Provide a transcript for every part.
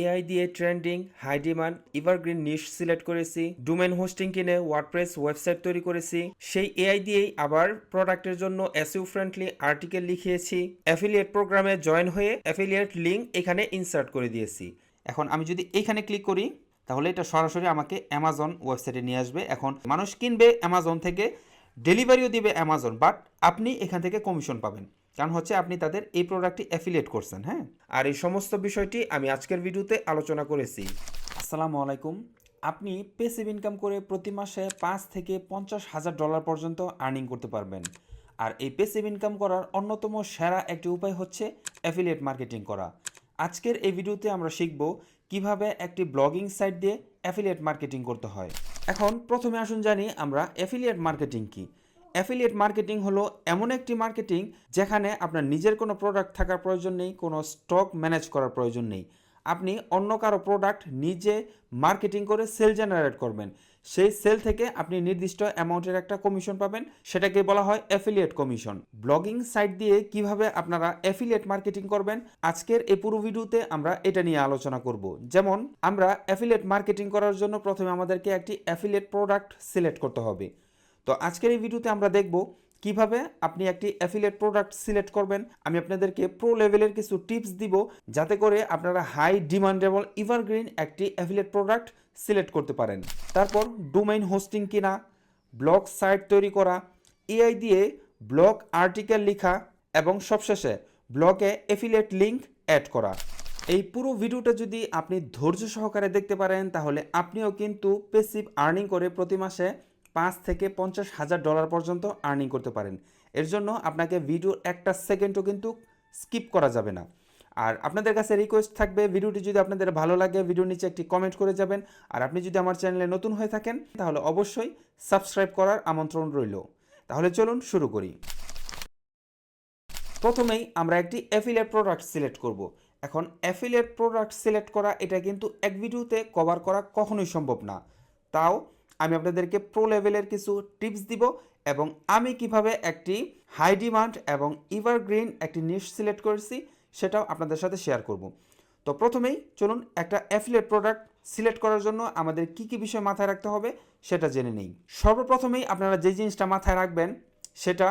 AI দিয়ে trending, high demand, evergreen নিশ select করেছি, domain hosting কিনে ওয়ার্ডপ্রেস ওয়েবসাইট তৈরি করেছি, সেই এআই দিয়েই আবার প্রোডাক্টের জন্য এসইও ফ্রেন্ডলি আর্টিকেল লিখিয়েছি, অ্যাফিলিয়েট প্রোগ্রামে জয়েন হয়ে অ্যাফিলিয়েট লিঙ্ক এখানে ইনসার্ট করে দিয়েছি। এখন আমি যদি এখানে ক্লিক করি তাহলে এটা সরাসরি আমাকে অ্যামাজন ওয়েবসাইটে নিয়ে আসবে। এখন মানুষ কিনবে অ্যামাজন থেকে, ডেলিভারিও দিবে অ্যামাজন, বাট আপনি এখান থেকে কমিশন পাবেন, কারণ হচ্ছে আপনি তাদের এই প্রোডাক্টটি অ্যাফিলিয়েট করছেন। হ্যাঁ, আর এই সমস্ত বিষয়টি আমি আজকের ভিডিওতে আলোচনা করেছি। আসসালামু আলাইকুম। আপনি প্যাসিভ ইনকাম করে প্রতি মাসে 5 থেকে 50,000 ডলার পর্যন্ত আর্নিং করতে পারবেন। আর এই প্যাসিভ ইনকাম করার অন্যতম সেরা একটি উপায় হচ্ছে অ্যাফিলিয়েট মার্কেটিং করা। আজকের এই ভিডিওতে আমরা শিখব কিভাবে একটি ব্লগিং সাইট দিয়ে অ্যাফিলিয়েট মার্কেটিং করতে হয়। এখন প্রথমে আসুন জানি আমরা অ্যাফিলিয়েট মার্কেটিং কি। অ্যাফিলিয়েট মার্কেটিং হলো এমন একটি মার্কেটিং যেখানে আপনার নিজের কোনো প্রোডাক্ট থাকার প্রয়োজন নেই, কোনো স্টক ম্যানেজ করার প্রয়োজন নেই। আপনি অন্য কারো প্রোডাক্ট নিজে মার্কেটিং করে সেল জেনারেট করবেন, সেই সেল থেকে আপনি নির্দিষ্ট অ্যামাউন্টের একটা কমিশন পাবেন, সেটাকে বলা হয় অ্যাফিলিয়েট কমিশন। ব্লগিং সাইট দিয়ে কিভাবে আপনারা অ্যাফিলিয়েট মার্কেটিং করবেন, আজকের এই পুরো ভিডিওতে আমরা এটা নিয়ে আলোচনা করব। যেমন আমরা অ্যাফিলিয়েট মার্কেটিং করার জন্য প্রথমে আমাদেরকে একটি অ্যাফিলিয়েট প্রোডাক্ট সিলেক্ট করতে হবে। তো আজকের এই ভিডিওতে আমরা দেখব কিভাবে আপনি একটি অ্যাফিলিয়েট প্রোডাক্ট সিলেক্ট করবেন। আমি আপনাদেরকে প্রো লেভেলের কিছু টিপস দিব যাতে করে আপনারা হাই ডিমান্ডেবল এভারগ্রিন একটি অ্যাফিলিয়েট প্রোডাক্ট সিলেক্ট করতে পারেন। তারপর ডোমেইন হোস্টিং কিনা, ব্লগ সাইট তৈরি করা, এআই দিয়ে ব্লগ আর্টিকেল লেখা এবং সবশেষে ব্লগে অ্যাফিলিয়েট লিঙ্ক অ্যাড করা। এই পুরো ভিডিওটা যদি আপনি ধৈর্য সহকারে দেখতে পারেন তাহলে আপনিও কিন্তু প্যাসিভ আর্নিং করে প্রতি মাসে 5 থেকে 50,000 ডলার পর্যন্ত আর্নিং করতে পারেন। এর জন্য আপনাকে ভিডিওর একটা সেকেন্ডও কিন্তু স্কিপ করা যাবে না। আর আপনাদের কাছে রিকোয়েস্ট থাকবে, ভিডিওটি যদি আপনাদের ভালো লাগে ভিডিওর নিচে একটি কমেন্ট করে যাবেন। আর আপনি যদি আমার চ্যানেলে নতুন হয়ে থাকেন তাহলে অবশ্যই সাবস্ক্রাইব করার আমন্ত্রণ রইল। তাহলে চলুন শুরু করি। প্রথমেই আমরা একটি অ্যাফিলিয়েট প্রোডাক্ট সিলেক্ট করব। এখন অ্যাফিলিয়েট প্রোডাক্ট সিলেক্ট করা এটা কিন্তু এক ভিডিওতে কভার করা কখনোই সম্ভব না। তাও আমি আপনাদেরকে প্রো লেভেলের কিছু টিপস দিব এবং আমি কিভাবে একটি হাই ডিমান্ড এবং এভারগ্রিন একটি নিশ সিলেক্ট করেছি সেটাও আপনাদের সাথে শেয়ার করব। তো প্রথমেই চলুন একটা অ্যাফিলিয়েট প্রোডাক্ট সিলেক্ট করার জন্য আমাদের কি কি বিষয় মাথায় রাখতে হবে সেটা জেনে নেই। সর্বপ্রথমেই আপনারা যে জিনিসটা মাথায় রাখবেন সেটা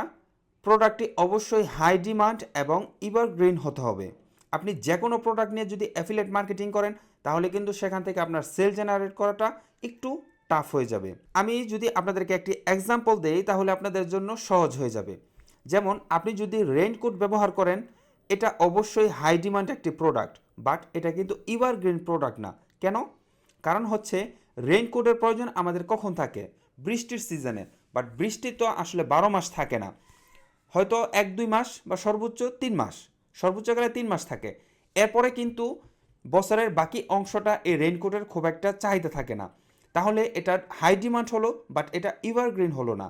প্রোডাক্টটি অবশ্যই হাই ডিমান্ড এবং এভারগ্রিন হতে হবে। আপনি যে কোনো প্রোডাক্ট নিয়ে যদি অ্যাফিলিয়েট মার্কেটিং করেন তাহলে কিন্তু সেখান থেকে আপনার সেল জেনারেট করাটা একটু টাফ হয়ে যাবে। আমি যদি আপনাদেরকে একটি এক্সাম্পল দেই তাহলে আপনাদের জন্য সহজ হয়ে যাবে। যেমন আপনি যদি রেইনকোট ব্যবহার করেন, এটা অবশ্যই হাই ডিমান্ড একটি প্রোডাক্ট, বাট এটা কিন্তু এভারগ্রিন প্রোডাক্ট না। কেন? কারণ হচ্ছে রেইনকোটের প্রয়োজন আমাদের কখন থাকে? বৃষ্টির সিজনে, বাট বৃষ্টি তো আসলে 12 মাস থাকে না, হয়তো 1-2 মাস বা সর্বোচ্চ 3 মাস, সর্বোচ্চ গেলে 3 মাস থাকে। এরপরে কিন্তু বছরের বাকি অংশটা এই রেইনকোটের খুব একটা চাহিদা থাকে না। তাহলে এটা হাই ডিমান্ড হলো, বাট এটা এভারগ্রিন হলো না।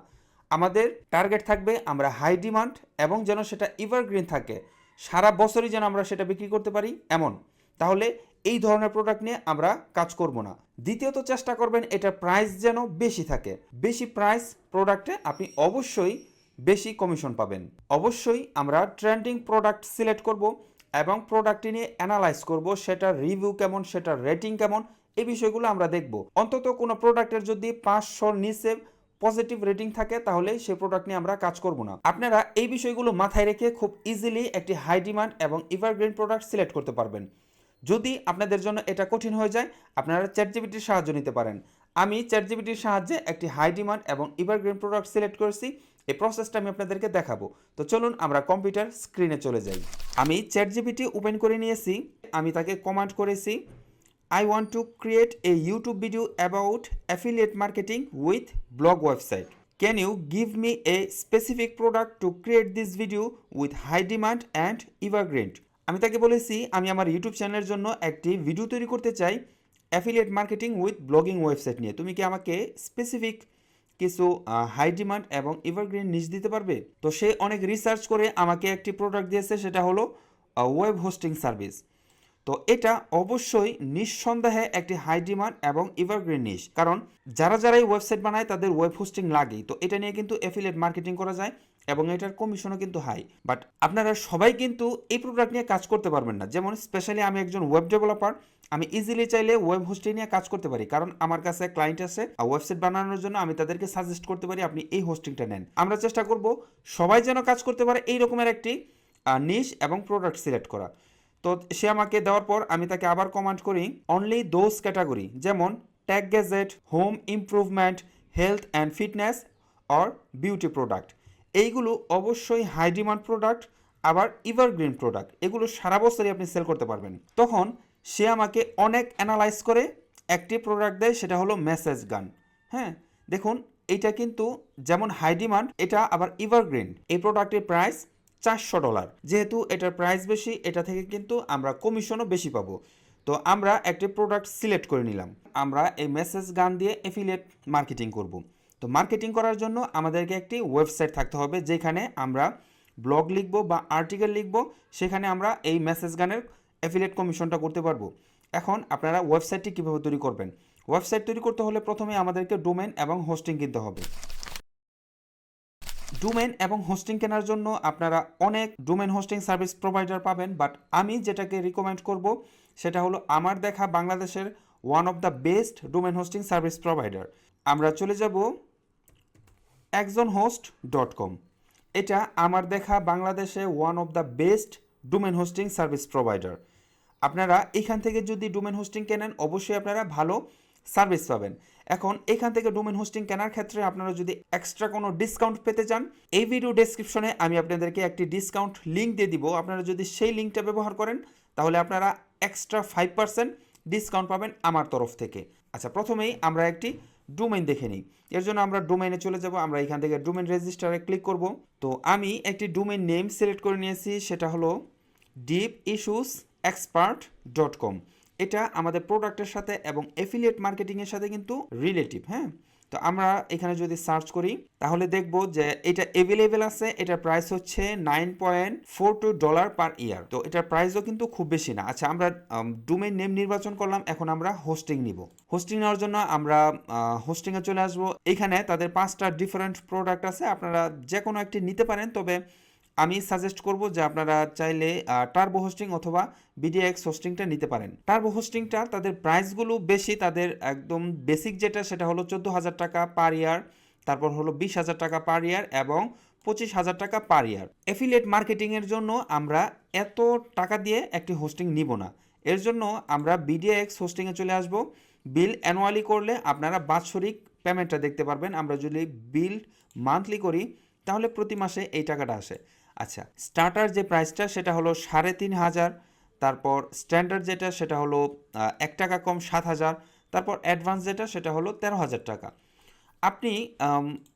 আমাদের টার্গেট থাকবে আমরা হাই ডিমান্ড এবং যেন সেটা এভারগ্রিন থাকে, সারা বছরই যেন আমরা সেটা বিক্রি করতে পারি এমন। তাহলে এই ধরনের প্রোডাক্ট নিয়ে আমরা কাজ করব না। দ্বিতীয়ত চেষ্টা করবেন এটার প্রাইস যেন বেশি থাকে। বেশি প্রাইস প্রোডাক্টে আপনি অবশ্যই বেশি কমিশন পাবেন। অবশ্যই আমরা ট্রেন্ডিং প্রোডাক্ট সিলেক্ট করব এবং প্রোডাক্টটি নিয়ে অ্যানালাইজ করব, সেটার রিভিউ কেমন, সেটার রেটিং কেমন, এই বিষয়গুলো আমরা দেখব। অন্তত কোনো প্রোডাক্টের যদি 500 নিচে পজিটিভ রেটিং থাকে তাহলে সেই প্রোডাক্ট নিয়ে আমরা কাজ করব না। আপনারা এই বিষয়গুলো মাথায় রেখে খুব ইজিলি একটি হাই ডিমান্ড এবং এভারগ্রিন প্রোডাক্ট সিলেক্ট করতে পারবেন। যদি আপনাদের জন্য এটা কঠিন হয়ে যায় আপনারা চ্যাটজিপিটির সাহায্য নিতে পারেন। আমি চ্যাটজিপিটির সাহায্যে একটি হাই ডিমান্ড এবং এভারগ্রিন প্রোডাক্ট সিলেক্ট করেছি। এই প্রসেসটা আমি আপনাদেরকে দেখাবো। তো চলুন আমরা কম্পিউটার স্ক্রিনে চলে যাই। আমি চ্যাটজিপিটি ওপেন করে নিয়েছি। আমি তাকে কমান্ড করেছি, I want to create a YouTube video about affiliate marketing with blog website. Can you give me a specific product to create this video with high demand and evergreen? আমি তাকে বলেছি আমি আমার ইউটিউব চ্যানেলের জন্য একটি video তৈরি করতে চাই affiliate marketing with blogging website নিয়ে। তুমি কি আমাকে স্পেসিফিক কিছু হাই ডিমান্ড এবং এভারগ্রিন নিশ দিতে পারবে? তো সে অনেক রিসার্চ করে আমাকে একটি প্রোডাক্ট দিয়েছে, সেটা হলো ওয়েব হোস্টিং সার্ভিস। তো এটা অবশ্যই নিঃসন্দেহে একটি হাই ডিমান্ড এবং এভারগ্রিন নিশ, কারণ যারা যারাই ওয়েবসাইট বানায় তাদের ওয়েব হোস্টিং লাগেই। তো এটা নিয়ে কিন্তু অ্যাফিলিয়েট মার্কেটিং করা যায়। এবং এটার কমিশনও কিন্তু হাই। বাট আপনারা সবাই কিন্তু এই প্রোডাক্ট নিয়ে কাজ করতে পারবেন না। যেমন স্পেশালি আমি একজন ওয়েব ডেভেলপার, আমি ইজিলি চাইলে ওয়েব হোস্টিং নিয়ে কাজ করতে পারি, কারণ আমার কাছে ক্লায়েন্ট আছে ওয়েবসাইট বানানোর জন্য। আমি তাদেরকে সাজেস্ট করতে পারি আপনি এই হোস্টিংটা নেন। আমরা চেষ্টা করব সবাই যেন কাজ করতে পারে এই রকমের একটি নিশ এবং প্রোডাক্ট সিলেক্ট করা। তো সে আমাকে দেওয়ার পর আমি তাকে আবার কমান্ড করি অনলি দোজ ক্যাটাগরি, যেমন tech gadget, home improvement, health and fitness or beauty product. এইগুলো অবশ্যই হাই ডিমান্ড প্রোডাক্ট, আবার এভারগ্রিন প্রোডাক্ট, এগুলো সারা বছরই আপনি সেল করতে পারবেন। তখন সে আমাকে অনেক অ্যানালাইজ করে একটি প্রোডাক্ট দেয়, সেটা হলো মেসেজ গান। হ্যাঁ, দেখুন এইটা কিন্তু যেমন হাই ডিমান্ড, এটা আবার এভারগ্রিন। এই প্রোডাক্টের প্রাইস $400। যেহেতু এটার প্রাইস বেশি, এটা থেকে কিন্তু আমরা কমিশনও বেশি পাবো। তো আমরা একটি প্রোডাক্ট সিলেক্ট করে নিলাম। আমরা এই মেসেজ গান দিয়ে এফিলিয়েট মার্কেটিং করব। তো মার্কেটিং করার জন্য আমাদেরকে একটি ওয়েবসাইট থাকতে হবে, যেখানে আমরা ব্লগ লিখব বা আর্টিকেল লিখব, সেখানে আমরা এই মেসেজ গানের এফিলিয়েট কমিশনটা করতে পারবো। এখন আপনারা ওয়েবসাইটটি কীভাবে তৈরি করবেন? ওয়েবসাইট তৈরি করতে হলে প্রথমে আমাদেরকে ডোমেন এবং হোস্টিং কিনতে হবে। ডোমেন এবং হোস্টিং কেনার জন্য আপনারা অনেক ডোমেন হোস্টিং সার্ভিস প্রোভাইডার পাবেন, বাট আমি যেটাকে রিকমেন্ড করব সেটা হলো আমার দেখা বাংলাদেশের one of the best domain hosting service provider. আমরা চলে যাব exonhost.com। এটা আমার দেখা বাংলাদেশে one of the best domain hosting service provider. আপনারা এখান থেকে যদি ডোমেন হোস্টিং কেনেন, অবশ্যই আপনারা ভালো সার্ভিস পাবেন। এখন এখান থেকে ডোমেন হোস্টিং কেনার ক্ষেত্রে আপনারা যদি এক্সট্রা কোনো ডিসকাউন্ট পেতে চান, এই ভিডিও ডেসক্রিপশনে আমি আপনাদেরকে একটি ডিসকাউন্ট লিঙ্ক দিয়ে দিব। আপনারা যদি সেই লিঙ্কটা ব্যবহার করেন, তাহলে আপনারা এক্সট্রা 5% ডিসকাউন্ট পাবেন আমার তরফ থেকে। আচ্ছা, প্রথমেই আমরা একটি ডোমেইন দেখে নিই। এর জন্য আমরা ডোমেইনে চলে যাব। আমরা এখান থেকে ডোমেইন রেজিস্টারে ক্লিক করব। তো আমি একটি ডোমেইন নেম সিলেক্ট করে নিয়েছি, সেটা হলো deepissuesexpert.com। এটা আমাদের প্রোডাক্টের সাথে এবং এফিলিয়েট মার্কেটিংয়ের সাথে কিন্তু রিলেটিভ। হ্যাঁ, তো আমরা এখানে যদি সার্চ করি, তাহলে দেখব যে এটা অ্যাভেলেবেল আছে। এটার প্রাইস হচ্ছে $9.42 পার ইয়ার। তো এটার প্রাইসও কিন্তু খুব বেশি না। আচ্ছা, আমরা ডোমেইন নেম নির্বাচন করলাম। এখন আমরা হোস্টিং নিব। হোস্টিং নেওয়ার জন্য আমরা হোস্টিংয়ে চলে আসব। এখানে তাদের 5টা ডিফারেন্ট প্রোডাক্ট আছে, আপনারা যে কোনো একটি নিতে পারেন। তবে আমি সাজেস্ট করব যে আপনারা চাইলে টার্বো হোস্টিং অথবা বিডিএক্স হোস্টিংটা নিতে পারেন। টার্বো হোস্টিংটা তাদের প্রাইসগুলো বেশি। তাদের একদম বেসিক যেটা, সেটা হলো 14,000 টাকা পার ইয়ার, তারপর হলো 20,000 টাকা পার ইয়ার এবং 25,000 টাকা পার ইয়ার। এফিলিয়েট মার্কেটিংয়ের জন্য আমরা এত টাকা দিয়ে একটি হোস্টিং নিব না। এর জন্য আমরা বিডিএক্স হোস্টিংয়ে চলে আসব। বিল অ্যানুয়ালি করলে আপনারা বাৎসরিক পেমেন্টটা দেখতে পারবেন। আমরা যদি বিল মান্থলি করি, তাহলে প্রতি মাসে এই টাকাটা আসে। আচ্ছা, স্টার্টার যে প্রাইসটা সেটা হলো 3,500। তারপর স্ট্যান্ডার্ড যেটা সেটা হলো 1 টাকা কম 7,000। তারপর অ্যাডভান্স যেটা সেটা হলো 13,000 টাকা। আপনি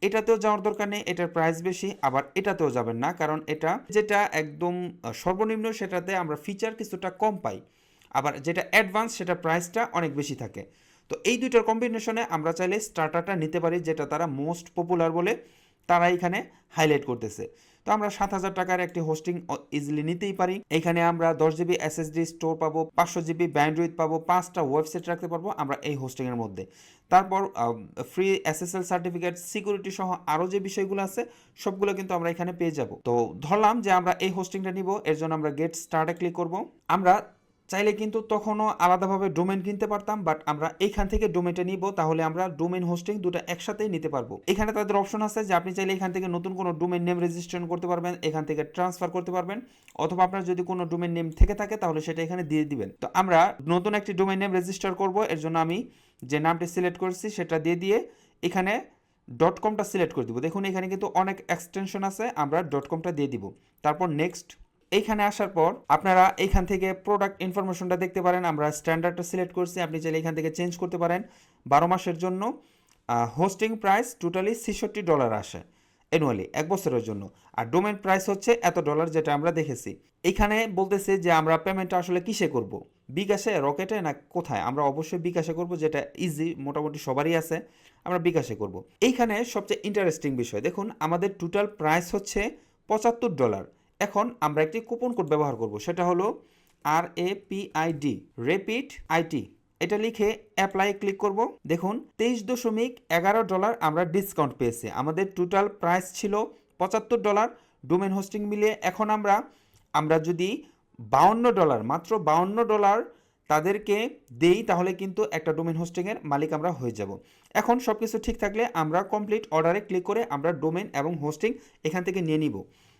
এটাতেও যাওয়ার দরকার নেই, এটার প্রাইস বেশি। আবার এটাতেও যাবেন না, কারণ এটা যেটা একদম সর্বনিম্ন, সেটাতে আমরা ফিচার কিছুটা কম পাই। আবার যেটা অ্যাডভান্স, সেটা প্রাইসটা অনেক বেশি থাকে। তো এই দুইটার কম্বিনেশনে আমরা চাইলে স্টার্টারটা নিতে পারি, যেটা তারা মোস্ট পপুলার বলে তারা এখানে হাইলাইট করতেছে। তো আমরা 7,000 টাকার একটি হোস্টিং ইজিলি নিতেই পারি। এখানে আমরা 10 জিবি এসএসডি স্টোর পাবো, 500 জিবি ব্যান্ডউইথ পাবো, 5টা ওয়েবসাইট রাখতে পারবো আমরা এই হোস্টিংয়ের মধ্যে। তারপর ফ্রি এসএসএল সার্টিফিকেট, সিকিউরিটি সহ আরও যে বিষয়গুলো আছে সবগুলো কিন্তু আমরা এখানে পেয়ে যাব। তো ধরলাম যে আমরা এই হোস্টিংটা নিব, এর জন্য আমরা গেট স্টার্টে ক্লিক করব। আমরা চাইলে কিন্তু তখনও আলাদাভাবে ডোমেন কিনতে পারতাম, বাট আমরা এইখান থেকে ডোমেনটা নিব, তাহলে আমরা ডোমেন হোস্টিং দুটো একসাথেই নিতে পারবো। এখানে তাদের অপশন আছে যে আপনি চাইলে এখান থেকে নতুন কোনো ডোমেন নেম রেজিস্ট্রেশন করতে পারবেন, এখান থেকে ট্রান্সফার করতে পারবেন, অথবা আপনার যদি কোনো ডোমেন নেম থেকে থাকে তাহলে সেটা এখানে দিয়ে দিবেন। তো আমরা নতুন একটি ডোমেন নেম রেজিস্টার করব। এর জন্য আমি যে নামটি সিলেক্ট করেছি সেটা দিয়ে এখানে .comটা সিলেক্ট করে দিব। দেখুন এখানে কিন্তু অনেক এক্সটেনশন আছে, আমরা .comটা দিয়ে দিব। তারপর নেক্সট। এইখানে আসার পর আপনারা এইখান থেকে প্রোডাক্ট ইনফরমেশনটা দেখতে পারেন। আমরা স্ট্যান্ডার্ডটা সিলেক্ট করছি, আপনি চাইলে এখান থেকে চেঞ্জ করতে পারেন। 12 মাসের জন্য হোস্টিং প্রাইস টোটালি $66 আসে অ্যানুয়ালি, 1 বছরের জন্য। আর ডোমেন প্রাইস হচ্ছে এত ডলার, যেটা আমরা দেখেছি। এইখানে বলতেছে যে আমরা পেমেন্টটা আসলে কিসে করব, বিকাশে, রকেটে না কোথায়? আমরা অবশ্যই বিকাশে করব, যেটা ইজি, মোটামুটি সবারই আছে। আমরা বিকাশে করব। এইখানে সবচেয়ে ইন্টারেস্টিং বিষয় দেখুন, আমাদের টোটাল প্রাইস হচ্ছে $75। এখন আমরা একটি কুপন কোড ব্যবহার করব, সেটা হলো RAPID IT। এটা লিখে অ্যাপ্লাই ক্লিক করব। দেখুন $23.11 আমরা ডিসকাউন্ট পেয়েছি। আমাদের টোটাল প্রাইস ছিল $75 ডোমেন হোস্টিং মিলিয়ে। এখন আমরা যদি $52 মাত্র $52 তাদেরকে দেই তাহলে কিন্তু একটা ডোমেন হোস্টিংয়ের মালিক আমরা হয়ে যাব। এখন সব কিছু ঠিক থাকলে আমরা কমপ্লিট অর্ডারে ক্লিক করে আমরা ডোমেন এবং হোস্টিং এখান থেকে নিয়ে নিব।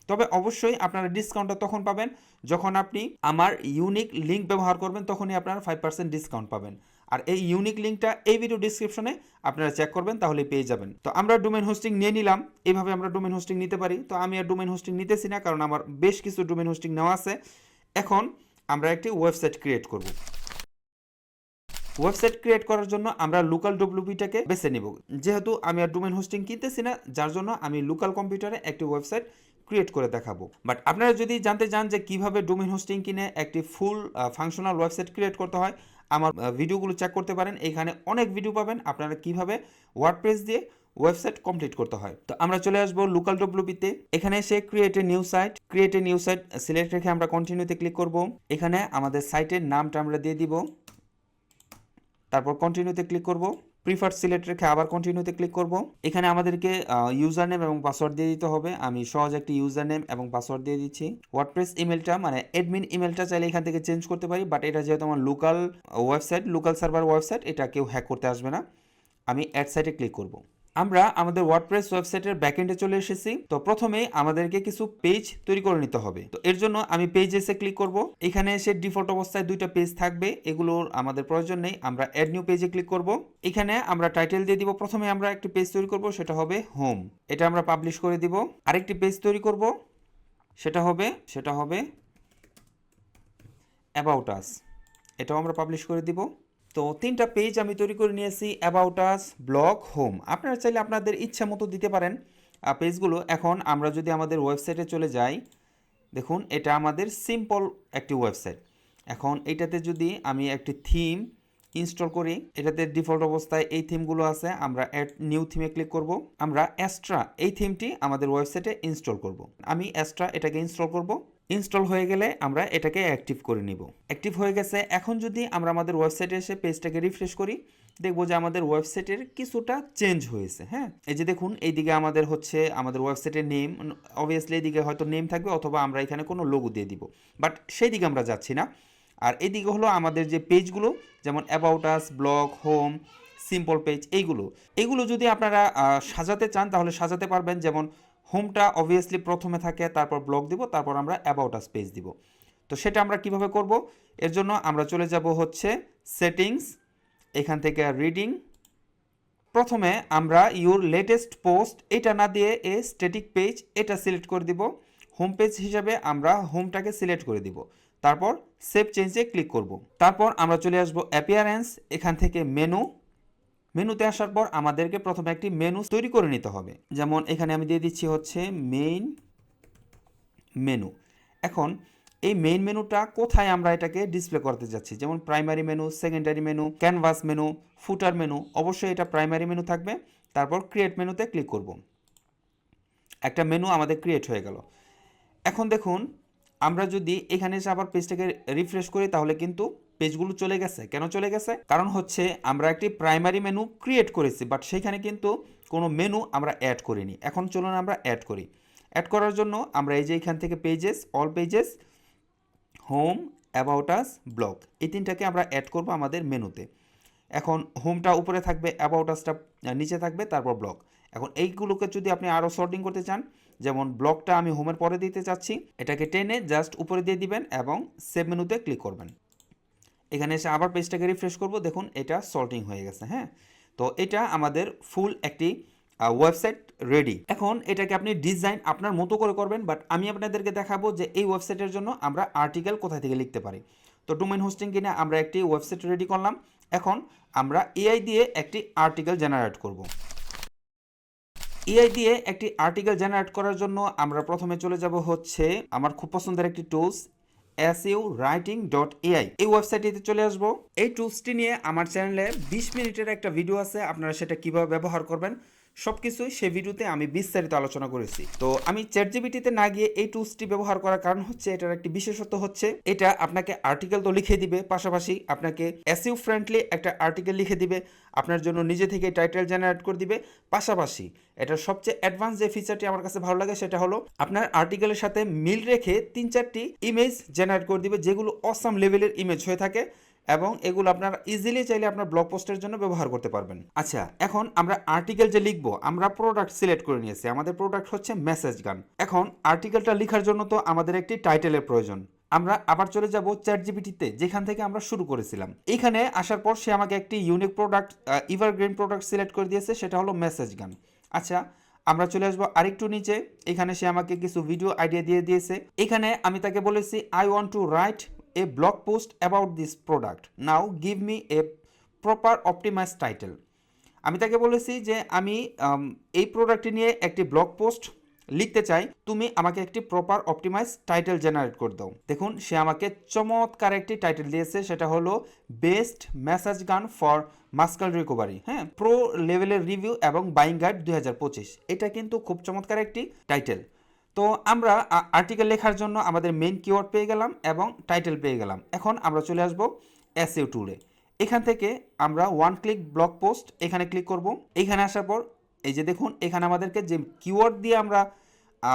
তবে অবশ্যই আপনারা ডিসকাউন্টটা তখন পাবেন যখন আপনি আমার ইউনিক লিঙ্ক ব্যবহার করবেন, তখনই আপনারা 5% ডিসকাউন্ট পাবেন। আর এই ইউনিক লিঙ্কটা এই ভিডিও ডিসক্রিপশনে আপনারা চেক করবেন, তাহলে পেয়ে যাবেন। তো আমরা ডোমেন হোস্টিং নিয়ে নিলাম, এইভাবে আমরা ডোমেন হোস্টিং নিতে পারি। তো আমি আর ডোমেন হোস্টিং নিতেছি না, কারণ আমার বেশ কিছু ডোমেন হোস্টিং নেওয়া আছে। এখন আমরা একটি ওয়েবসাইট ক্রিয়েট করব। ওয়েবসাইট ক্রিয়েট করার জন্য আমরা লোকাল ডব্লিউপিটাকে বেছে নিব। যেহেতু আমি আর ডোমেন হোস্টিং কিনতেছি না, যার জন্য আমি লোকাল কম্পিউটারে একটি ওয়েবসাইট ক্রিয়েট করে দেখাবো। বাট আপনারা যদি জানতে চান যে কিভাবে ডোমেন হোস্টিং কিনে একটি ফুল ফাংশনাল ওয়েবসাইট ক্রিয়েট করতে হয়, আমার ভিডিওগুলো চেক করতে পারেন। এখানে অনেক ভিডিও পাবেন আপনারা কিভাবে ওয়ার্ডপ্রেস দিয়ে ওয়েবসাইট কমপ্লিট করতে হয়। তো আমরা চলে আসবো লোকাল ডব্লিউপিতে। এখানে এসে create a new site select রেখে আমরা কন্টিনিউতে ক্লিক করব। এখানে আমাদের সাইটের নামটা আমরা দিয়ে দিব, তারপর কন্টিনিউতে ক্লিক করব। প্রিফার সিলেক্ট রেখে আবার কন্টিনিউতে ক্লিক করব। এখানে আমাদেরকে ইউজার নেম এবং পাসওয়ার্ড দিয়ে দিতে হবে। আমি সহজ একটি ইউজার নেম এবং পাসওয়ার্ড দিয়ে দিচ্ছি। ওয়ার্ডপ্রেস ইমেলটা মানে অ্যাডমিন ইমেলটা চাইলে এখান থেকে চেঞ্জ করতে পারি, বাট এটা যেহেতু আমার local website, local server website, এটা কেউ হ্যাক করতে আসবে না। আমি অ্যাড সাইটে ক্লিক করব। আমরা আমাদের ওয়ার্ডপ্রেস ওয়েবসাইটের ব্যাকএন্ডে চলে এসেছি। তো প্রথমে আমাদেরকে কিছু পেজ তৈরি করে নিতে হবে। তো এর জন্য আমি পেজেসে ক্লিক করব। এখানে এসে ডিফল্ট অবস্থায় 2টা পেজ থাকবে, এগুলোর আমাদের প্রয়োজন নেই। আমরা অ্যাড নিউ পেজে ক্লিক করব। এখানে আমরা টাইটেল দিয়ে দিব। প্রথমে আমরা একটি পেজ তৈরি করব, সেটা হবে হোম, এটা আমরা পাবলিশ করে দিব। আরেকটি পেজ তৈরি করব, সেটা হবে অ্যাবাউট আস, এটাও আমরা পাবলিশ করে দিব। তো 3টা পেজ আমি তৈরি করে নিয়েছি, অ্যাবাউট আস, ব্লগ, হোম। আপনারা চাইলে আপনাদের ইচ্ছা মতো দিতে পারেন পেজগুলো। এখন আমরা যদি আমাদের ওয়েবসাইটে চলে যাই, দেখুন এটা আমাদের সিম্পল একটি ওয়েবসাইট। এখন এটাতে যদি আমি একটি থিম ইনস্টল করি, এটাতে ডিফল্ট অবস্থায় এই থিমগুলো আছে। আমরা অ্যাড নিউ থিমে ক্লিক করব। আমরা অ্যাস্ট্রা এই থিমটি আমাদের ওয়েবসাইটে ইনস্টল করব। আমি অ্যাস্ট্রা এটাকে ইনস্টল করব। ইনস্টল হয়ে গেলে আমরা এটাকে অ্যাক্টিভ করে নিব। অ্যাক্টিভ হয়ে গেছে। এখন যদি আমরা আমাদের ওয়েবসাইটে এসে পেজটাকে রিফ্রেশ করি, দেখবো যে আমাদের ওয়েবসাইটের কিছুটা চেঞ্জ হয়েছে। হ্যাঁ, এই যে দেখুন এইদিকে আমাদের আমাদের ওয়েবসাইটের নেম, অবভিয়াসলি এইদিকে হয়তো নেম থাকবে, অথবা আমরা এখানে কোনো লোগো দিয়ে দিব, বাট সেই দিকে আমরা যাচ্ছি না। আর এইদিকে হলো আমাদের যে পেজগুলো, যেমন about us, blog, home, simple page, এইগুলো যদি আপনারা সাজাতে চান তাহলে সাজাতে পারবেন। যেমন হোমটা অবভিয়াসলি প্রথমে থাকে, তারপর ব্লগ দিব, তারপর আমরা অ্যাবাউট আস পেজ দিব। তো সেটা আমরা কিভাবে করব, এর জন্য আমরা চলে যাব সেটিংস, এখান থেকে রিডিং। প্রথমে আমরা ইউর লেটেস্ট পোস্ট এটা না দিয়ে স্ট্যাটিক পেজ এটা সিলেক্ট করে দিব। হোম পেজ হিসাবে আমরা হোমটাকে সিলেক্ট করে দিব। তারপর সেভ চেঞ্জে ক্লিক করব। তারপর আমরা চলে আসব অ্যাপিয়ারেন্স, এখান থেকে মেনুতে আসার পর আমাদেরকে প্রথমে একটি মেনু তৈরি করে নিতে হবে। যেমন এখানে আমি দিয়ে দিচ্ছি মেইন মেনু। এখন এই মেইন মেনুটা কোথায় আমরা এটাকে ডিসপ্লে করতে যাচ্ছি, যেমন primary menu, secondary menu, canvas menu, ফুটার মেনু, অবশ্যই এটা প্রাইমারি মেনু থাকবে। তারপর ক্রিয়েট মেনুতে ক্লিক করব। একটা মেনু আমাদের ক্রিয়েট হয়ে গেল। এখন দেখুন আমরা যদি এখানে এসে আবার পেজটাকে রিফ্রেশ করি, তাহলে কিন্তু পেজগুলো চলে গেছে। কেন চলে গেছে? কারণ আমরা একটি প্রাইমারি মেনু ক্রিয়েট করেছি, বাট সেখানে কিন্তু কোনো মেনু আমরা অ্যাড করিনি। এখন চলুন আমরা অ্যাড করি। অ্যাড করার জন্য আমরা এই যে এখান থেকে pages, all pages, home, about us, blog, এই 3টাকে আমরা অ্যাড করব আমাদের মেনুতে। এখন হোমটা উপরে থাকবে, অ্যাবাউট আসটা নিচে থাকবে, তারপর ব্লগ। এখন এইগুলোকে যদি আপনি আরও সর্টিং করতে চান, যেমন ব্লগটা আমি হোমের পরে দিতে চাচ্ছি, এটাকে টেনে জাস্ট উপরে দিয়ে দিবেন এবং সেভ মেনুতে ক্লিক করবেন। এখানে এসে আবার পেজটাকে রিফ্রেশ করব, দেখুন এটা সর্টিং হয়ে গেছে। হ্যাঁ, তো এটা আমাদের ফুল একটি ওয়েবসাইট রেডি। এখন এটাকে আপনি ডিজাইন আপনার মতো করে করবেন, বাট আমি আপনাদেরকে দেখাবো যে এই ওয়েবসাইটের জন্য আমরা আর্টিকেল কোথায় থেকে লিখতে পারি। তো ডোমেইন হোস্টিং কিনে আমরা একটি ওয়েবসাইট রেডি করলাম। এখন আমরা এআই দিয়ে একটি আর্টিকেল জেনারেট করব। এআই দিয়ে একটি আর্টিকেল জেনারেট করার জন্য আমরা প্রথমে চলে যাব আমার খুব পছন্দের একটি টুলস SEOwriting.ai, এই ওয়েবসাইটটিতে চলে আসবো। এই টুলসটি নিয়ে আমার চ্যানেলে 20 মিনিটের একটা ভিডিও আছে, আপনারা সেটা কিভাবে ব্যবহার করবেন সবকিছুই সে ভিডিওতে আমি বিস্তারিত আলোচনা করেছি। তো আমি চ্যাটজিপিটিতে না গিয়ে এই টুলসটি ব্যবহার করার কারণ হচ্ছে এটার একটি বিশেষত্ব হচ্ছে এটা আপনাকে আর্টিকেল তো লিখে দিবে, পাশাপাশি আপনাকে এসইও ফ্রেন্ডলি একটা আর্টিকেল লিখে দিবে, আপনার জন্য নিজে থেকে টাইটেল জেনারেট করে দিবে। পাশাপাশি এটার সবচেয়ে অ্যাডভান্স যে ফিচারটি আমার কাছে ভালো লাগে সেটা হলো আপনার আর্টিকেলের সাথে মিল রেখে 3-4টি ইমেজ জেনারেট করে দিবে, যেগুলো অসাম লেভেলের ইমেজ হয়ে থাকে এবং এগুলো আপনারা ইজিলি চাইলে আপনার ব্লগ পোস্টের জন্য ব্যবহার করতে পারবেন। আচ্ছা, এখন আমরা আর্টিকেল যে লিখবো, আমরা প্রোডাক্ট সিলেক্ট করে নিয়েছি, আমাদের প্রোডাক্ট হচ্ছে মেসেজ গান। এখন আর্টিকেলটা লেখার জন্য তো আমাদের একটি টাইটেলের প্রয়োজন। আমরা আবার চলে যাব চ্যাটজিপিটিতে, যেখান থেকে আমরা শুরু করেছিলাম। এখানে আসার পর সে আমাকে একটি unique product, evergreen product select করে দিয়েছে, সেটা হলো মেসেজ গান। আচ্ছা, আমরা চলে আসবো আরেকটু নিচে। এখানে সে আমাকে কিছু ভিডিও আইডিয়া দিয়ে দিয়েছে। এখানে আমি তাকে বলেছি I want to right a blog post about this product, now give me a proper optimized title। আমি তাকে বলেছি যে আমি এই প্রোডাক্টটি নিয়ে একটি ব্লগ পোস্ট লিখতে চাই, তুমি আমাকে একটি প্রপার অপটিমাইজ টাইটেল জেনারেট করে দাও। দেখুন সে আমাকে চমৎকার একটি টাইটেল দিয়েছে, সেটা হলো বেস্ট মেসেজ গান ফর মাস্কাল রিকভারি, হ্যাঁ, প্রো লেভেলের রিভিউ এবং বাইং গাইড 2025। এটা কিন্তু খুব চমৎকার একটি টাইটেল। তো আমরা আর্টিকেল লেখার জন্য আমাদের মেইন কিওয়ার্ড পেয়ে গেলাম এবং টাইটেল পেয়ে গেলাম। এখন আমরা চলে আসব এসইও টুলে। এখান থেকে আমরা ওয়ান ক্লিক ব্লগ পোস্ট এখানে ক্লিক করব। এখানে আসার পর এই যে দেখুন এখানে আমাদেরকে যে কিওয়ার্ড দিয়ে আমরা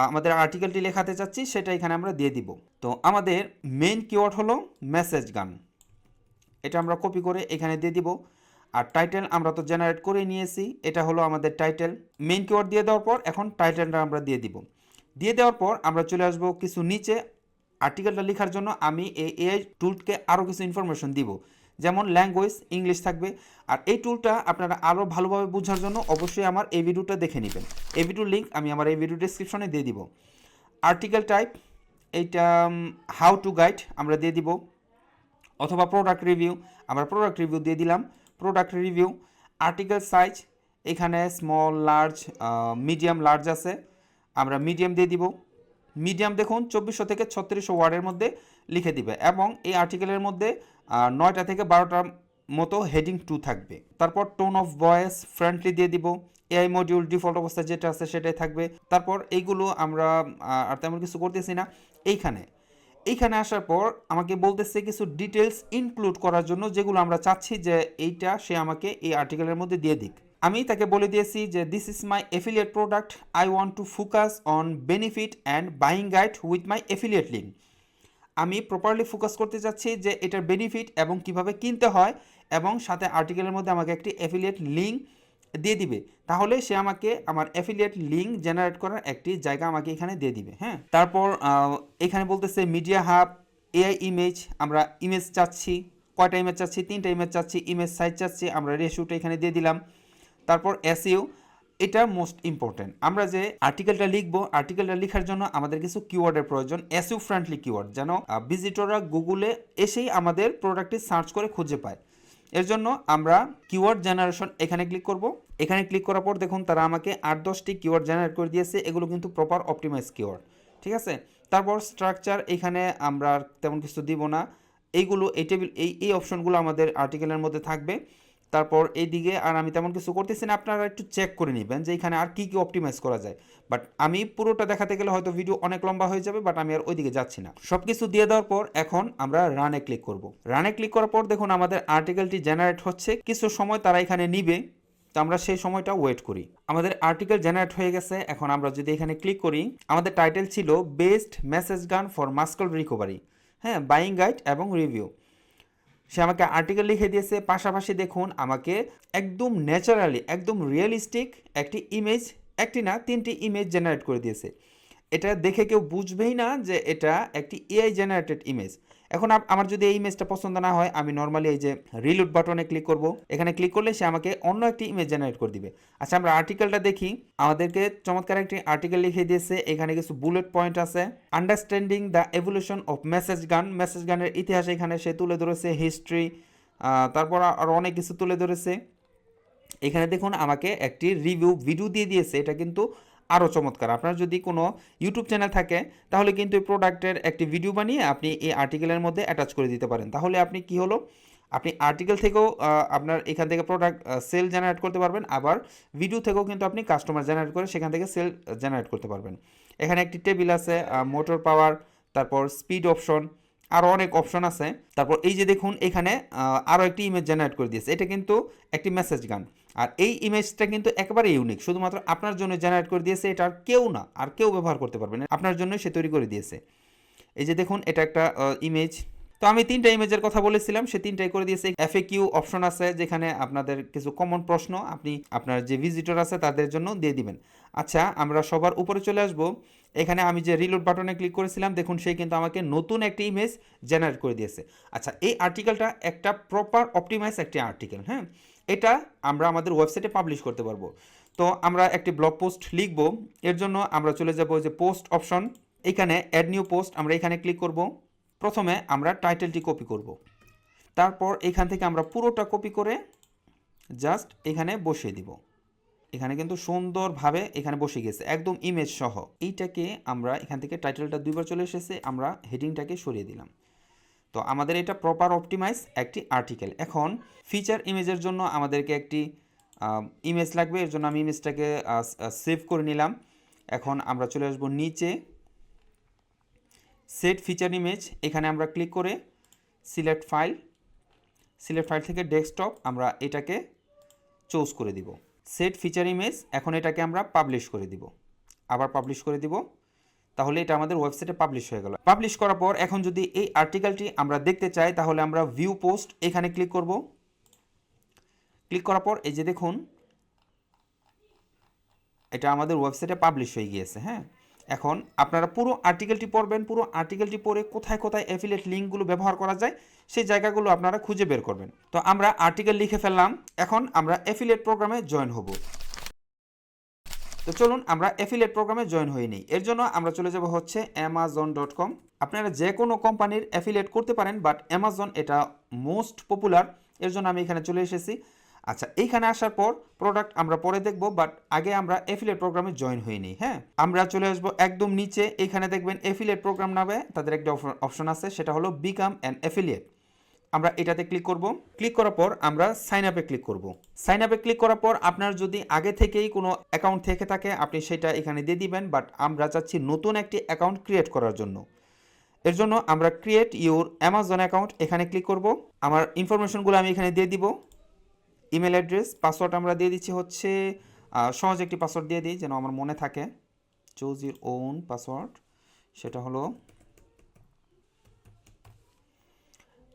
আমাদের আর্টিকেলটি লেখাতে চাচ্ছি সেটা এখানে আমরা দিয়ে দিব। তো আমাদের মেইন কিওয়ার্ড হলো মেসেজ গান, এটা আমরা কপি করে এখানে দিয়ে দিব। আর টাইটেল আমরা তো জেনারেট করে নিয়েছি, এটা হলো আমাদের টাইটেল। মেইন কিওয়ার্ড দিয়ে দেওয়ার পর এখন টাইটেলটা আমরা দিয়ে দিব। দিয়ে দেওয়ার পর আমরা চলে আসব কিছু নিচে। আর্টিকেলটা লেখার জন্য আমি এই এআই টুলকে আরও কিছু ইনফরমেশন দিব, যেমন ল্যাঙ্গুয়েজ ইংলিশ থাকবে। আর এই টুলটা আপনারা আরও ভালোভাবে বোঝার জন্য অবশ্যই আমার এই ভিডিওটা দেখে নেবেন। এই ভিডিওর লিঙ্ক আমি আমার এই ভিডিও ডেসক্রিপশনে দিয়ে দিব। আর্টিকেল টাইপ এইটা হাউ টু গাইড আমরা দিয়ে দিব, অথবা প্রোডাক্ট রিভিউ, আমরা প্রোডাক্ট রিভিউ দিয়ে দিলাম, প্রোডাক্ট রিভিউ। আর্টিকেল সাইজ এখানে স্মল, লার্জ, মিডিয়াম, লার্জ আছে, আমরা মিডিয়াম দিয়ে দিব। মিডিয়াম দেখুন 2400 থেকে 3600 ওয়ার্ডের মধ্যে লিখে দিবে এবং এই আর্টিকেলের মধ্যে 9টা থেকে 12টার মতো হেডিং 2 থাকবে। তারপর টোন অফ ভয়েস ফ্রেন্ডলি দিয়ে দিব। এআই মডিউল ডিফল্ট অবস্থায় যেটা আছে সেটাই থাকবে। তারপর এইগুলো আমরা আর তেমন কিছু করতেছি না। এইখানে আসার পর আমাকে বলতেছে কিছু ডিটেলস ইনক্লুড করার জন্য, যেগুলো আমরা চাচ্ছি যে এইটা সে আমাকে এই আর্টিকেলের মধ্যে দিয়ে দিক। আমি তাকে বলে দিয়েছি যে this is my affiliate product, I want to focus on benefit and buying guide with my affiliate link. আমি প্রপারলি ফোকাস করতে চাচ্ছি যে এটার বেনিফিট এবং কিভাবে কিনতে হয়, এবং সাথে আর্টিকেলের মধ্যে আমাকে একটি এফিলিয়েট লিঙ্ক দিয়ে দিবে। তাহলে সে আমাকে আমার এফিলিয়েট লিঙ্ক জেনারেট করার একটি জায়গা আমাকে এখানে দিয়ে দিবে। হ্যাঁ, তারপর এখানে বলতেছে মিডিয়া হাব, এআই ইমেজ, আমরা ইমেজ চাচ্ছি, কয়টা ইমেজ চাচ্ছি, 3টা ইমেজ চাচ্ছি, ইমেজ সাইজ চাচ্ছি, আমরা রেশিওটা এখানে দিয়ে দিলাম। তারপর এসইও, এটা মোস্ট ইম্পর্টেন্ট। আমরা যে আর্টিকেলটা লিখবো, আর্টিকেলটা লেখার জন্য আমাদের কিছু কিওয়ার্ডের প্রয়োজন, এসইও ফ্রেন্ডলি কিওয়ার্ড, যেন ভিজিটররা গুগলে এসেই আমাদের প্রোডাক্টটি সার্চ করে খুঁজে পায়। এর জন্য আমরা কিওয়ার্ড জেনারেশন এখানে ক্লিক করব। এখানে ক্লিক করার পর দেখুন তারা আমাকে 8-10টি কিওয়ার্ড জেনারেট করে দিয়েছে, এগুলো কিন্তু প্রপার অপটিমাইজ কিওয়ার্ড, ঠিক আছে। তারপর স্ট্রাকচার, এখানে আমরা তেমন কিছু দিব না, এইগুলো এই টেবিল এই অপশনগুলো আমাদের আর্টিকেলের মধ্যে থাকবে। তারপর এইদিকে আর আমি তেমন কিছু করতেছি না, আপনারা একটু চেক করে নেবেন যে এখানে আর কী কী অপটিমাইজ করা যায়। বাট আমি পুরোটা দেখাতে গেলে হয়তো ভিডিও অনেক লম্বা হয়ে যাবে, বাট আমি আর ওইদিকে যাচ্ছি না। সব কিছু দিয়ে দেওয়ার পর এখন আমরা রানে ক্লিক করব। রানে ক্লিক করার পর দেখুন আমাদের আর্টিকেলটি জেনারেট হচ্ছে, কিছু সময় তারা এখানে নিবে, তো আমরা সেই সময়টা ওয়েট করি। আমাদের আর্টিকেল জেনারেট হয়ে গেছে। এখন আমরা যদি এখানে ক্লিক করি, আমাদের টাইটেল ছিল বেস্ট মেসেজ গান ফর মাস্কাল রিকভারি, হ্যাঁ, বাইং গাইড এবং রিভিউ। সে আমাকে আর্টিকেল লিখে দিয়েছে, পাশাপাশি দেখুন আমাকে একদম ন্যাচারালি, একদম রিয়েলিস্টিক একটি ইমেজ, একটি না 3টি ইমেজ জেনারেট করে দিয়েছে। এটা দেখে কেউ বুঝবেই না যে এটা একটি এআই জেনারেটেড ইমেজ। এখন আমার যদি এই ইমেজটা পছন্দ না হয়, আমি নর্মালি এই যে রিলোড বাটনে ক্লিক করব। এখানে ক্লিক করলে সে আমাকে অন্য একটি ইমেজ জেনারেট করে দিবে। আচ্ছা, আমরা আর্টিকেলটা দেখি। আমাদেরকে চমৎকার একটি আর্টিকেল লিখে দিয়েছে, এখানে কিছু বুলেট পয়েন্ট আছে। Understanding the evolution of message গান, মেসেজ গানের ইতিহাস এখানে সে তুলে ধরেছে, হিস্ট্রি, তারপর আরও অনেক কিছু তুলে ধরেছে। এখানে দেখুন আমাকে একটি রিভিউ ভিডিও দিয়ে দিয়েছে, এটা কিন্তু আরও চমৎকার। আপনার যদি কোনো ইউটিউব চ্যানেল থাকে তাহলে কিন্তু এই প্রোডাক্টের একটি ভিডিও বানিয়ে আপনি এই আর্টিকেলের মধ্যে অ্যাটাচ করে দিতে পারেন। তাহলে আপনি কি হলো, আপনি আর্টিকেল থেকেও আপনার এখান থেকে প্রোডাক্ট সেল জেনারেট করতে পারবেন, আবার ভিডিও থেকেও কিন্তু আপনি কাস্টমার জেনারেট করে সেখান থেকে সেল জেনারেট করতে পারবেন। এখানে একটি টেবিল আছে, মোটর পাওয়ার, তারপর স্পিড অপশন, আরও অনেক অপশন আছে। তারপর এই যে দেখুন এখানে আরও একটি ইমেজ জেনারেট করে দিয়েছে, এটা কিন্তু একটি মেসেজ গান। আর এই ইমেজটা কিন্তু একেবারে ইউনিক, শুধুমাত্র আপনার জন্য জেনারেট করে দিয়েছে, এটা আর কেউ না, আর কেউ ব্যবহার করতে পারবে না, আপনার জন্যই সে তৈরি করে দিয়েছে। এই যে দেখুন এটা একটা ইমেজ। তো আমি 3টা ইমেজের কথা বলেছিলাম, সে 3টাই করে দিয়েছে। এফএকিউ অপশন আছে যেখানে আপনাদের কিছু কমন প্রশ্ন আপনি আপনার যে ভিজিটর আছে তাদের জন্য দিয়ে দিবেন। আচ্ছা, আমরা সবার উপরে চলে আসব। এখানে আমি যে রিলোড বাটনে ক্লিক করেছিলাম, দেখুন সেই কিন্তু আমাকে নতুন একটি ইমেজ জেনারেট করে দিয়েছে। আচ্ছা, এই আর্টিকেলটা একটা প্রপার অপটিমাইজ একটি আর্টিকেল, হ্যাঁ, এটা আমরা আমাদের ওয়েবসাইটে পাবলিশ করতে পারবো। তো আমরা একটি ব্লগ পোস্ট লিখব, এর জন্য আমরা চলে যাব যে পোস্ট অপশন, এখানে অ্যাড নিউ পোস্ট, আমরা এখানে ক্লিক করব। প্রথমে আমরা টাইটেলটি কপি করব, তারপর এখান থেকে আমরা পুরোটা কপি করে জাস্ট এখানে বসিয়ে দিব। এখানে কিন্তু সুন্দরভাবে এখানে বসে গেছে একদম ইমেজ সহ। এইটাকে আমরা এখান থেকে টাইটেলটা 2বার চলে এসেছে, আমরা হেডিংটাকে সরিয়ে দিলাম। তো আমাদের এটা প্রপার অপটিমাইজ একটি আর্টিকেল। এখন ফিচার ইমেজের জন্য আমাদেরকে একটি ইমেজ লাগবে, এর জন্য আমি ইমেজটাকে সেভ করে নিলাম। এখন আমরা চলে আসবো নিচে সেট ফিচার ইমেজ, এখানে আমরা ক্লিক করে সিলেক্ট ফাইল থেকে ডেস্কটপ আমরা এটাকে চুজ করে দিব। সেট ফিচার ইমেজ, এখন এটাকে আমরা পাবলিশ করে দিব, আবার পাবলিশ করে দিব। তাহলে এটা আমাদের ওয়েবসাইটে পাবলিশ হয়ে গেল। পাবলিশ করার পর এখন যদি এই আর্টিকেলটি আমরা দেখতে চাই, তাহলে আমরা ভিউ পোস্ট এখানে ক্লিক করব। ক্লিক করার পর এই যে দেখুন এটা আমাদের ওয়েবসাইটে পাবলিশ হয়ে গিয়েছে। হ্যাঁ, এখন আপনারা পুরো আর্টিকেলটি পড়বেন, পুরো আর্টিকেলটি পড়ে কোথায় কোথায় অ্যাফিলিয়েট লিঙ্কগুলো ব্যবহার করা যায় সেই জায়গাগুলো আপনারা খুঁজে বের করবেন। তো আমরা আর্টিকেল লিখে ফেললাম, এখন আমরা অ্যাফিলিয়েট প্রোগ্রামে জয়েন হব। তো চলুন আমরা অ্যাফিলিয়েট প্রোগ্রামে জয়েন হয়ে নিই। এর জন্য আমরা চলে যাব হচ্ছে amazon.com। আপনারা যে কোনো কোম্পানির অ্যাফিলিয়েট করতে পারেন, বাট অ্যামাজন এটা মোস্ট পপুলার, এর জন্য আমি এখানে চলে এসেছি। আচ্ছা, এইখানে আসার পর প্রোডাক্ট আমরা পরে দেখব, বাট আগে আমরা অ্যাফিলিয়েট প্রোগ্রামে জয়েন হয়ে নিই। হ্যাঁ, আমরা চলে আসবো একদম নিচে, এখানে দেখবেন অ্যাফিলিয়েট প্রোগ্রাম নামে তাদের একটা অপশন আছে, সেটা হলো বিকাম অ্যান অ্যাফিলিয়েট। আমরা এটাতে ক্লিক করব। ক্লিক করার পর আমরা সাইন আপে ক্লিক করব। সাইন আপে ক্লিক করার পর আপনার যদি আগে থেকেই কোনো অ্যাকাউন্ট থেকে থাকে আপনি সেটা এখানে দিয়ে দিবেন, বাট আমরা চাচ্ছি নতুন একটি অ্যাকাউন্ট ক্রিয়েট করার জন্য। এর জন্য আমরা ক্রিয়েট ইউর অ্যামাজন অ্যাকাউন্ট এখানে ক্লিক করব। আমার ইনফরমেশনগুলো আমি এখানে দিয়ে দিব, ইমেল অ্যাড্রেস, পাসওয়ার্ড আমরা দিয়ে দিচ্ছি হচ্ছে সহজ একটি পাসওয়ার্ড দিয়ে দিই যেন আমার মনে থাকে। চুজ ইউর ওন পাসওয়ার্ড, সেটা হলো,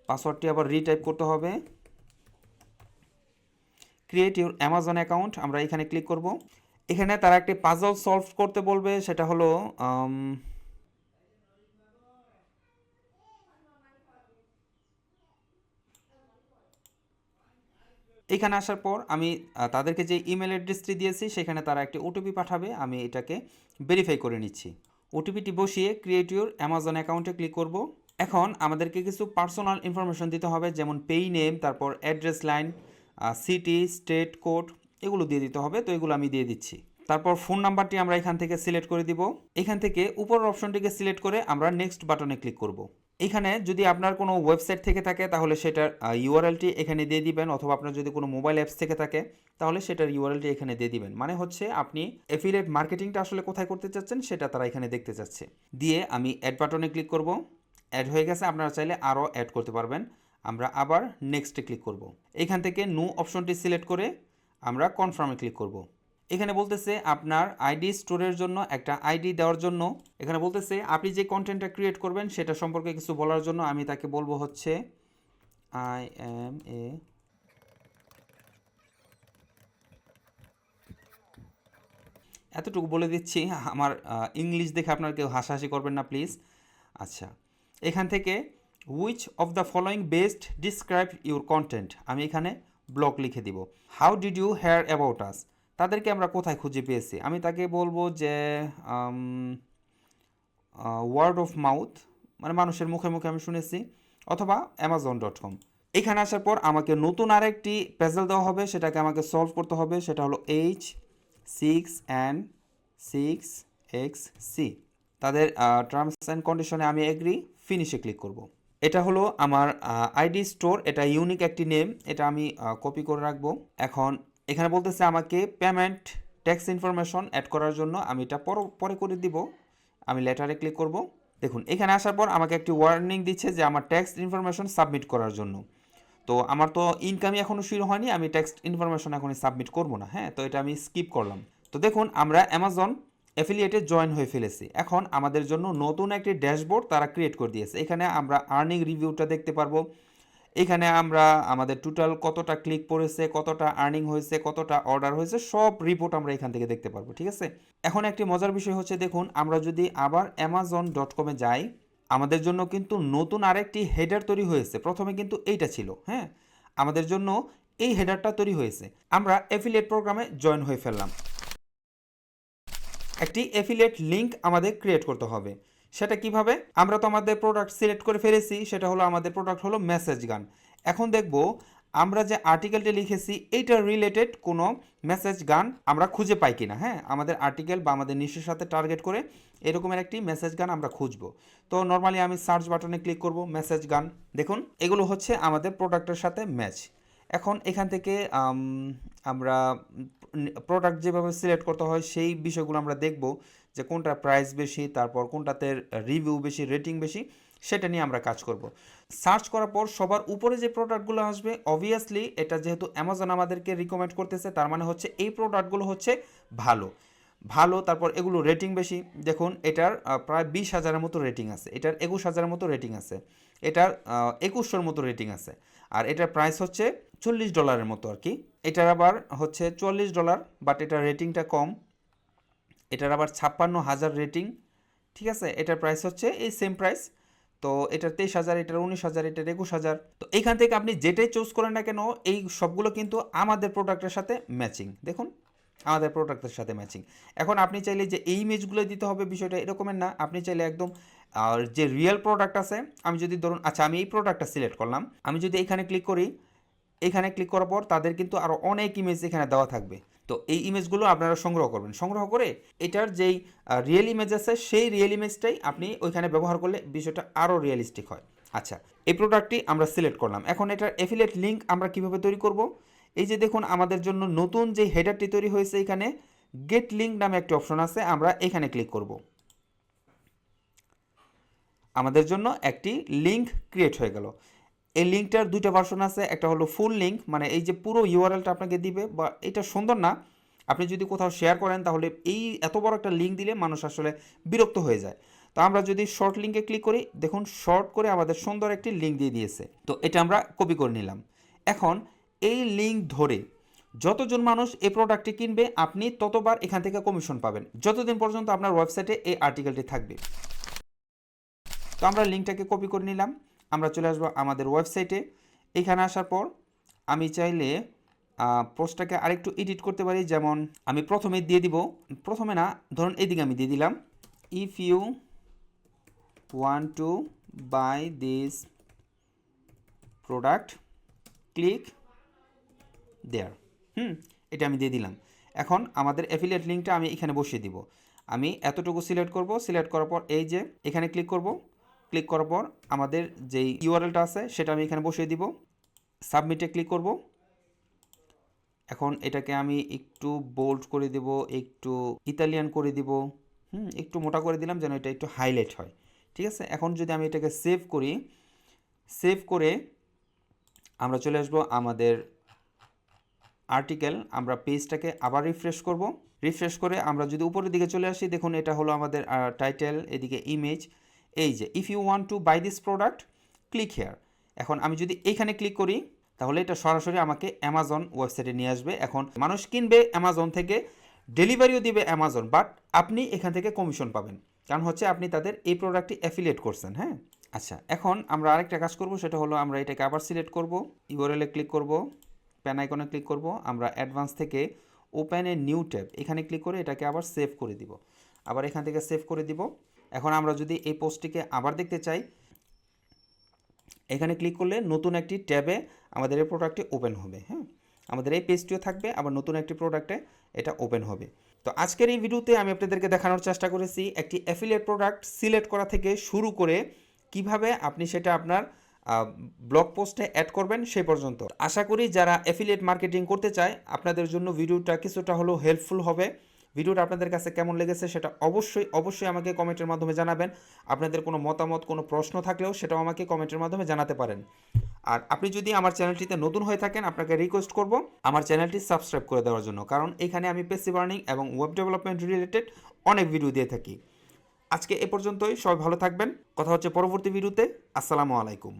পাসওয়ার্ডটি আবার রিটাইপ করতে হবে। ক্রিয়েট ইউর অ্যামাজন অ্যাকাউন্ট আমরা এখানে ক্লিক করব। এখানে তারা একটি পাজল সলভ করতে বলবে, সেটা হলো এখানে আসার পর আমি তাদেরকে যে ইমেল অ্যাড্রেসটি দিয়েছি সেখানে তারা একটি ওটিপি পাঠাবে, আমি এটাকে ভেরিফাই করে নিচ্ছি। ওটিপিটি বসিয়ে ক্রিয়েট ইউর অ্যামাজন অ্যাকাউন্টে ক্লিক করব। এখন আমাদেরকে কিছু পার্সোনাল ইনফরমেশন দিতে হবে, যেমন পেই নেম, তারপর address line, city, state code, এগুলো দিয়ে দিতে হবে। তো এগুলো আমি দিয়ে দিচ্ছি। তারপর ফোন নাম্বারটি আমরা এখান থেকে সিলেক্ট করে দিব। এখান থেকে উপরের অপশনটিকে সিলেক্ট করে আমরা নেক্সট বাটনে ক্লিক করব। এখানে যদি আপনার কোনো ওয়েবসাইট থেকে থাকে তাহলে সেটার ইউআরএলটি এখানে দিয়ে দিবেন, অথবা আপনার যদি কোনো মোবাইল অ্যাপস থেকে থাকে তাহলে সেটার ইউআরএলটি এখানে দিয়ে দিবেন। মানে হচ্ছে আপনি অ্যাফিলিয়েট মার্কেটিংটা আসলে কোথায় করতে চাচ্ছেন সেটা তারা এখানে দেখতে চাচ্ছে। দিয়ে আমি অ্যাড বাটনে ক্লিক করব। অ্যাড হয়ে গেছে, আপনারা চাইলে আরও অ্যাড করতে পারবেন। আমরা আবার নেক্সটে ক্লিক করব। এখান থেকে নো অপশনটি সিলেক্ট করে আমরা কনফার্মে ক্লিক করব। এখানে বলতেছে আপনার আইডি স্টোরের জন্য একটা আইডি দেওয়ার জন্য। এখানে বলতেছে আপনি যে কন্টেন্টটা ক্রিয়েট করবেন সেটা সম্পর্কে কিছু বলার জন্য। আমি তাকে বলবো হচ্ছে আই এম এ এতটুকু বলে দিচ্ছি। আমার ইংলিশ দেখে আপনার কেউ হাসাহাসি করবেন না প্লিজ। আচ্ছা, এখান থেকে which of the following best describe your content, আমি এখানে ব্লগ লিখে দিব। How did you hear about us, তাদেরকে আমরা কোথায় খুঁজে পেয়েছি, আমি তাকে বলবো যে ওয়ার্ড অফ মাউথ, মানে মানুষের মুখে মুখে আমি শুনেছি, অথবা amazon.com। এখানে আসার পর আমাকে নতুন আরেকটি প্যাজেল দেওয়া হবে, সেটাকে আমাকে সলভ করতে হবে, সেটা হলো H6N6XC। তাদের টার্মস অ্যান্ড কন্ডিশনে আমি এগ্রি, ফিনিশে ক্লিক করব। এটা হলো আমার আইডি স্টোর, এটা ইউনিক একটি নেম, এটা আমি কপি করে রাখবো। এখন এখানে বলতেছে আমাকে পেমেন্ট ট্যাক্স ইনফরমেশন অ্যাড করার জন্য, আমি এটা পরে করে দিব। আমি লেটারে ক্লিক করব। দেখুন এখানে আসার পর আমাকে একটি ওয়ার্নিং দিচ্ছে যে আমার ট্যাক্স ইনফরমেশন সাবমিট করার জন্য। তো আমার তো ইনকামই এখনও শুরু হয়নি, আমি ট্যাক্স ইনফরমেশন এখনই সাবমিট করব না। হ্যাঁ, তো এটা আমি স্কিপ করলাম। তো দেখুন আমরা অ্যামাজন অ্যাফিলিয়েটে জয়েন হয়ে ফেলেছি। এখন আমাদের জন্য নতুন একটি ড্যাশবোর্ড তারা ক্রিয়েট করে দিয়েছে। এখানে আমরা আর্নিং রিভিউটা দেখতে পারবো। এখানে আমরা আমাদের টোটাল কতটা ক্লিক পড়েছে, কতটা আর্নিং হয়েছে, কতটা অর্ডার হয়েছে, সব রিপোর্ট আমরা এখান থেকে দেখতে পারবো। ঠিক আছে, এখন একটি মজার বিষয় হচ্ছে দেখুন আমরা যদি আবার amazon.com-এ যাই, আমাদের জন্য কিন্তু নতুন আরেকটি হেডার তৈরি হয়েছে। প্রথমে কিন্তু এইটা ছিল, হ্যাঁ, আমাদের জন্য এই হেডারটা তৈরি হয়েছে। আমরা অ্যাফিলিয়েট প্রোগ্রামে জয়েন হয়ে ফেললাম। একটি অ্যাফিলিয়েট লিঙ্ক আমাদের ক্রিয়েট করতে হবে। সেটা কিভাবে? আমরা তো আমাদের প্রোডাক্ট সিলেক্ট করে ফেলেছি, সেটা হলো আমাদের প্রোডাক্ট হলো মেসেজ গান। এখন দেখব আমরা যে আর্টিকেলটি লিখেছি এইটার রিলেটেড কোনো মেসেজ গান আমরা খুঁজে পাই কিনা। হ্যাঁ, আমাদের আর্টিকেল বা আমাদের নিশের সাথে টার্গেট করে এরকমের একটি মেসেজ গান আমরা খুঁজবো। তো নর্মালি আমি সার্চ বাটনে ক্লিক করব, মেসেজ গান। দেখুন এগুলো হচ্ছে আমাদের প্রোডাক্টের সাথে ম্যাচ। এখন এখান থেকে আমরা প্রোডাক্ট যেভাবে সিলেক্ট করতে হয় সেই বিষয়গুলো আমরা দেখব, যে কোনটার প্রাইস বেশি, তারপর কোনটাতে রিভিউ বেশি, রেটিং বেশি, সেটা নিয়ে আমরা কাজ করব। সার্চ করার পর সবার উপরে যে প্রোডাক্টগুলো আসবে, অবভিয়াসলি এটা যেহেতু অ্যামাজন আমাদেরকে রিকমেন্ড করতেছে, তার মানে হচ্ছে এই প্রোডাক্টগুলো হচ্ছে ভালো ভালো। তারপর এগুলো রেটিং বেশি। দেখুন এটার প্রায় 20,000-এর মতো রেটিং আছে, এটার 21,000-এর মতো রেটিং আছে, এটার 2100-এর মতো রেটিং আছে, আর এটার প্রাইস হচ্ছে $40 মতো আর কি। এটার আবার হচ্ছে $44, বাট এটার রেটিংটা কম। এটার আবার 56,000 রেটিং। ঠিক আছে, এটার প্রাইস হচ্ছে এই সেম প্রাইস। তো এটার 23,000, এটার 19,000, এটার 21,000। তো এইখান থেকে আপনি যেটাই চুজ করেন না কেন, এই সবগুলো কিন্তু আমাদের প্রোডাক্টের সাথে ম্যাচিং। দেখুন আমাদের প্রোডাক্টের সাথে ম্যাচিং। এখন আপনি চাইলে যে এই ইমেজগুলো দিতে হবে, বিষয়টা এরকমের না। আপনি চাইলে একদম আর যে রিয়েল প্রোডাক্ট আছে, আমি যদি ধরুন, আচ্ছা আমি এই প্রোডাক্টটা সিলেক্ট করলাম, আমি যদি এখানে ক্লিক করি, এখানে ক্লিক করার পর তাদের কিন্তু আরও অনেক ইমেজ এখানে দেওয়া থাকবে। তো এই ইমেজগুলো আপনারা সংগ্রহ করবেন, সংগ্রহ করে এটার যেই রিয়েল ইমেজ আছে সেই রিয়েল ইমেজটাই আপনি ওইখানে ব্যবহার করলে বিষয়টা আরও রিয়েলিস্টিক হয়। আচ্ছা, এই প্রোডাক্টটি আমরা সিলেক্ট করলাম। এখন এটার অ্যাফিলিয়েট লিঙ্ক আমরা কিভাবে তৈরি করব? এই যে দেখুন আমাদের জন্য নতুন যে হেডারটি তৈরি হয়েছে, এখানে গেট লিঙ্ক নামে একটি অপশন আছে, আমরা এখানে ক্লিক করব। আমাদের জন্য একটি লিঙ্ক ক্রিয়েট হয়ে গেল। এই লিঙ্কটার দুইটা ভার্সন আছে, একটা হলো ফুল লিঙ্ক, মানে এই যে পুরো ইউআরএলটা আপনাকে দিবে, বা এটা সুন্দর না, আপনি যদি কোথাও শেয়ার করেন তাহলে এই এত বড় একটা লিঙ্ক দিলে মানুষ আসলে বিরক্ত হয়ে যায়। তো আমরা যদি শর্ট লিঙ্কে ক্লিক করি, দেখুন শর্ট করে আমাদের সুন্দর একটি লিঙ্ক দিয়ে দিয়েছে। তো এটা আমরা কপি করে নিলাম। এখন এই লিঙ্ক ধরে যতজন মানুষ এই প্রোডাক্টটি কিনবে, আপনি ততবার এখান থেকে কমিশন পাবেন, যতদিন পর্যন্ত আপনার ওয়েবসাইটে এই আর্টিকেলটি থাকবে। তো আমরা লিঙ্কটাকে কপি করে নিলাম, আমরা চলে আসবো আমাদের ওয়েবসাইটে। এখানে আসার পর আমি চাইলে পোস্টটাকে আরেকটু এডিট করতে পারি, যেমন আমি প্রথমে দিয়ে দিব, প্রথমে না, ধরুন এইদিকে আমি দিয়ে দিলাম, if you want to buy this product click there. এটা আমি দিয়ে দিলাম। এখন আমাদের অ্যাফিলিয়েট লিঙ্কটা আমি এখানে বসিয়ে দিব। আমি এতটুকু সিলেক্ট করব, সিলেক্ট করার পর এই যে এখানে ক্লিক করব, ক্লিক করার পর আমাদের যেই ইউআরএলটা আছে সেটা আমি এখানে বসিয়ে দিব, সাবমিটে ক্লিক করব। এখন এটাকে আমি একটু বোল্ড করে দেব, একটু ইতালিয়ান করে দিব, একটু মোটা করে দিলাম যেন এটা একটু হাইলাইট হয়। ঠিক আছে, এখন যদি আমি এটাকে সেভ করি, সেভ করে আমরা চলে আসবো আমাদের আর্টিকেল, আমরা পেজটাকে আবার রিফ্রেশ করব। রিফ্রেশ করে আমরা যদি উপরের দিকে চলে আসি, দেখুন এটা হলো আমাদের টাইটেল, এদিকে ইমেজ, এই যে if you want to buy this product click here. এখন আমি যদি এইখানে ক্লিক করি, তাহলে এটা সরাসরি আমাকে অ্যামাজন ওয়েবসাইটে নিয়ে আসবে। এখন মানুষ কিনবে অ্যামাজন থেকে, ডেলিভারিও দিবে অ্যামাজন, বাট আপনি এখান থেকে কমিশন পাবেন, কারণ হচ্ছে আপনি তাদের এই প্রোডাক্টটি অ্যাফিলিয়েট করছেন। হ্যাঁ, আচ্ছা, এখন আমরা আরেকটা কাজ করব, সেটা হলো আমরা এটাকে আবার সিলেক্ট করব, ইউআরএল-এ ক্লিক করব, প্যান আইকনে ক্লিক করব, আমরা অ্যাডভান্স থেকে ওপেন এ নিউ ট্যাব এখানে ক্লিক করে এটাকে আবার সেভ করে দিব, আবার এখান থেকে সেভ করে দিব। এখন আমরা যদি এই পোস্টটিকে আবার দেখতে চাই, এখানে ক্লিক করলে নতুন একটি ট্যাবে আমাদের এই প্রোডাক্টটি ওপেন হবে। হ্যাঁ, আমাদের এই পেজটিও থাকবে, আবার নতুন একটি প্রোডাক্টে এটা ওপেন হবে। তো আজকের এই ভিডিওতে আমি আপনাদেরকে দেখানোর চেষ্টা করেছি একটি অ্যাফিলিয়েট প্রোডাক্ট সিলেক্ট করা থেকে শুরু করে কিভাবে আপনি সেটা আপনার ব্লগ পোস্টে অ্যাড করবেন সেই পর্যন্ত। আশা করি যারা অ্যাফিলিয়েট মার্কেটিং করতে চায় আপনাদের জন্য ভিডিওটা কিছুটা হলেও হেল্পফুল হবে। ভিডিওটা আপনাদের কাছে কেমন লেগেছে সেটা অবশ্যই আমাকে কমেন্টের মাধ্যমে জানাবেন। আপনাদের কোনো মতামত, কোনো প্রশ্ন থাকলেও সেটাও আমাকে কমেন্টের মাধ্যমে জানাতে পারেন। আর আপনি যদি আমার চ্যানেলটিতে নতুন হয়ে থাকেন, আপনাকে রিকোয়েস্ট করব আমার চ্যানেলটি সাবস্ক্রাইব করে দেওয়ার জন্য, কারণ এখানে আমি প্যাসিভ আর্নিং এবং ওয়েব ডেভেলপমেন্ট রিলেটেড অনেক ভিডিও দিয়ে থাকি। আজকে এ পর্যন্তই, সবাই ভালো থাকবেন। কথা হচ্ছে পরবর্তী ভিডিওতে। আসসালামু আলাইকুম।